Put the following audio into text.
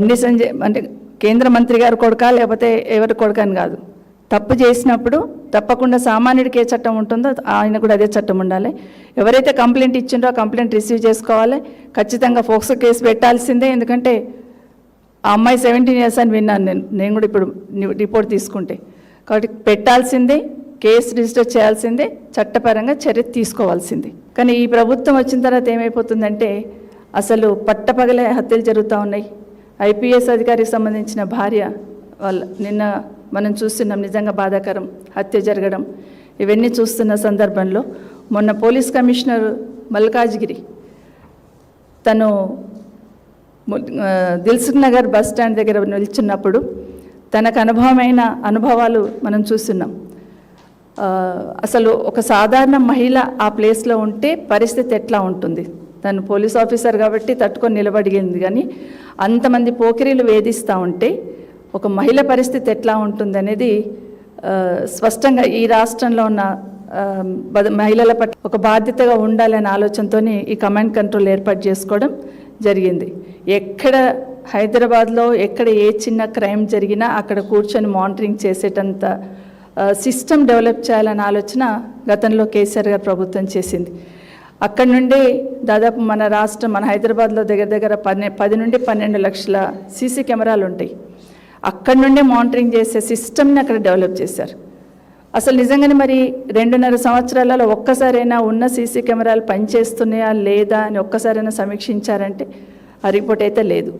బండి సంజయ్ అంటే కేంద్ర మంత్రి గారు కొడుకా లేకపోతే ఎవరి కొడుకు అని కాదు. తప్పు చేసినప్పుడు తప్పకుండా సామాన్యుడికి ఏ చట్టం ఉంటుందో ఆయన కూడా అదే చట్టం ఉండాలి. ఎవరైతే కంప్లైంట్ ఇచ్చిండో ఆ కంప్లైంట్ రిసీవ్ చేసుకోవాలి. ఖచ్చితంగా ఫోక్సో కేసు పెట్టాల్సిందే. ఎందుకంటే ఆ అమ్మాయి 17 years అని విన్నాను నేను కూడా ఇప్పుడు రిపోర్ట్ తీసుకుంటే. కాబట్టి పెట్టాల్సిందే, కేసు రిజిస్టర్ చేయాల్సిందే, చట్టపరంగా చర్య తీసుకోవాల్సిందే. కానీ ఈ ప్రభుత్వం వచ్చిన తర్వాత ఏమైపోతుందంటే అసలు పట్టపగలే హత్యలు జరుగుతూ ఉన్నాయి. ఐపీఎస్ అధికారికి సంబంధించిన భార్య వాళ్ళ నిన్న మనం చూస్తున్నాం, నిజంగా బాధాకరం హత్య జరగడం. ఇవన్నీ చూస్తున్న సందర్భంలో మొన్న పోలీస్ కమిషనర్ మల్కాజ్గిరి తను దిల్సుఖ్ నగర్ బస్ స్టాండ్ దగ్గర నిల్చున్నప్పుడు తనకు అనుభవాలు మనం చూస్తున్నాం. అసలు ఒక సాధారణ మహిళ ఆ ప్లేస్లో ఉంటే పరిస్థితి ఎట్లా ఉంటుంది? తను పోలీస్ ఆఫీసర్ కాబట్టి తట్టుకొని నిలబడిగింది. కానీ అంతమంది పోకిరీలు వేధిస్తూ ఉంటే ఒక మహిళ పరిస్థితి ఎట్లా ఉంటుంది అనేది స్పష్టంగా ఈ రాష్ట్రంలో ఉన్న మహిళల పట్ల ఒక బాధ్యతగా ఉండాలనే ఆలోచనతో ఈ కమాండ్ కంట్రోల్ ఏర్పాటు చేసుకోవడం జరిగింది. ఎక్కడ హైదరాబాద్లో ఎక్కడ ఏ చిన్న క్రైమ్ జరిగినా అక్కడ కూర్చొని మానిటరింగ్ చేసేటంత సిస్టమ్ డెవలప్ చేయాలనే ఆలోచన గతంలో కేసీఆర్ గారు ప్రభుత్వం చేసింది. అక్కడి నుండి దాదాపు మన హైదరాబాద్లో దగ్గర 10 నుండి 12 లక్షల సీసీ కెమెరాలు ఉంటాయి. అక్కడి నుండే మానిటరింగ్ చేసే సిస్టమ్ని అక్కడ డెవలప్ చేశారు. అసలు నిజంగానే మరి 2.5 సంవత్సరాలలో ఒక్కసారైనా ఉన్న సీసీ కెమెరాలు పనిచేస్తున్నాయా లేదా అని ఒక్కసారైనా సమీక్షించారంటే ఆ రిపోర్ట్ అయితే లేదు.